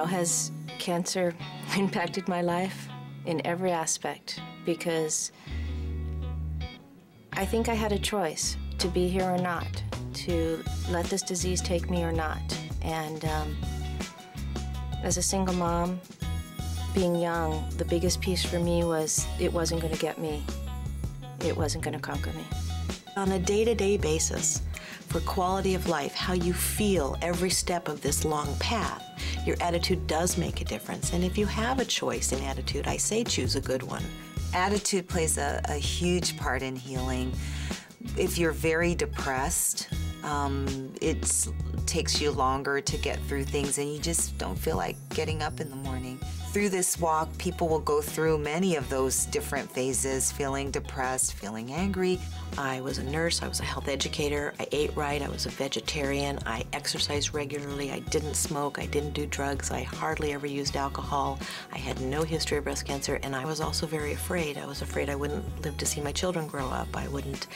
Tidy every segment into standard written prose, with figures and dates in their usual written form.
How has cancer impacted my life? In every aspect, because I think I had a choice to be here or not, to let this disease take me or not. And as a single mom, being young, the biggest piece for me was it wasn't going to get me. It wasn't going to conquer me. On a day-to-day basis, for quality of life, how you feel every step of this long path, your attitude does make a difference. And if you have a choice in attitude, I say choose a good one. Attitude plays a huge part in healing. If you're very depressed, it takes you longer to get through things and you just don't feel like getting up in the morning. Through this walk, people will go through many of those different phases, feeling depressed, feeling angry. I was a nurse, I was a health educator, I ate right, I was a vegetarian, I exercised regularly, I didn't smoke, I didn't do drugs, I hardly ever used alcohol, I had no history of breast cancer, and I was also very afraid. I was afraid I wouldn't live to see my children grow up. I wouldn't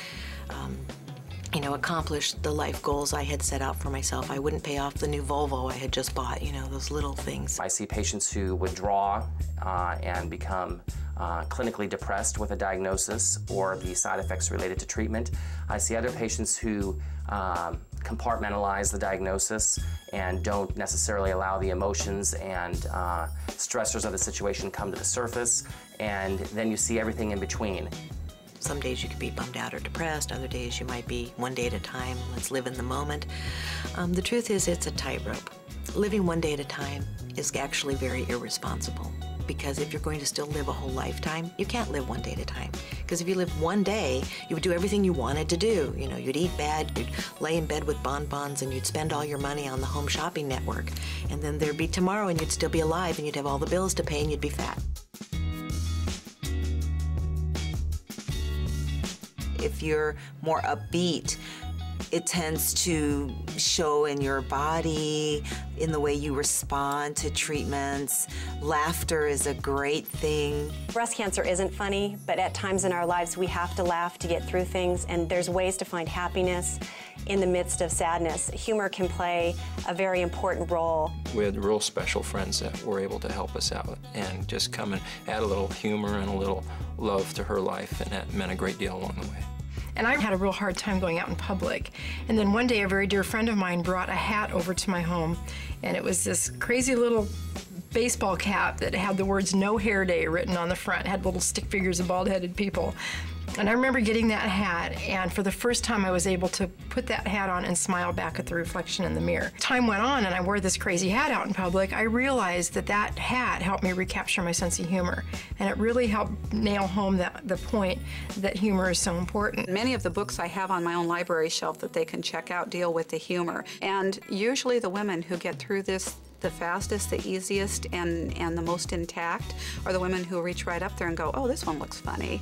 accomplish the life goals I had set out for myself. I wouldn't pay off the new Volvo I had just bought, those little things. I see patients who withdraw and become clinically depressed with a diagnosis or the side effects related to treatment. I see other patients who compartmentalize the diagnosis and don't necessarily allow the emotions and stressors of the situation come to the surface, and then you see everything in between. Some days you could be bummed out or depressed, other days you might be one day at a time, let's live in the moment. The truth is it's a tightrope. Living one day at a time is actually very irresponsible, because if you're going to still live a whole lifetime, you can't live one day at a time. Because if you lived one day, you would do everything you wanted to do. You'd eat bad, you'd lay in bed with bonbons, and you'd spend all your money on the home shopping network. And then there'd be tomorrow and you'd still be alive and you'd have all the bills to pay and you'd be fat. If you're more upbeat, it tends to show in your body, in the way you respond to treatments. Laughter is a great thing. Breast cancer isn't funny, but at times in our lives we have to laugh to get through things, and there's ways to find happiness in the midst of sadness. Humor can play a very important role. We had real special friends that were able to help us out and just come and add a little humor and a little love to her life, and that meant a great deal along the way. And I had a real hard time going out in public. And then one day a very dear friend of mine brought a hat over to my home, and it was this crazy little baseball cap that had the words "No Hair Day" written on the front. It had little stick figures of bald-headed people. And I remember getting that hat, and for the first time I was able to put that hat on and smile back at the reflection in the mirror. Time went on and I wore this crazy hat out in public. I realized that that hat helped me recapture my sense of humor, and it really helped nail home the point that humor is so important. Many of the books I have on my own library shelf that they can check out deal with the humor, and usually the women who get through this the fastest, the easiest, and the most intact are the women who reach right up there and go, oh, this one looks funny.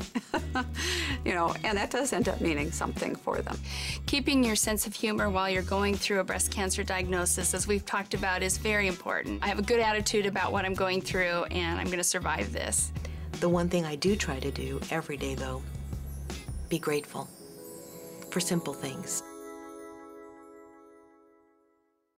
And that does end up meaning something for them. Keeping your sense of humor while you're going through a breast cancer diagnosis, as we've talked about, is very important. I have a good attitude about what I'm going through, and I'm going to survive this. The one thing I do try to do every day, though, be grateful for simple things.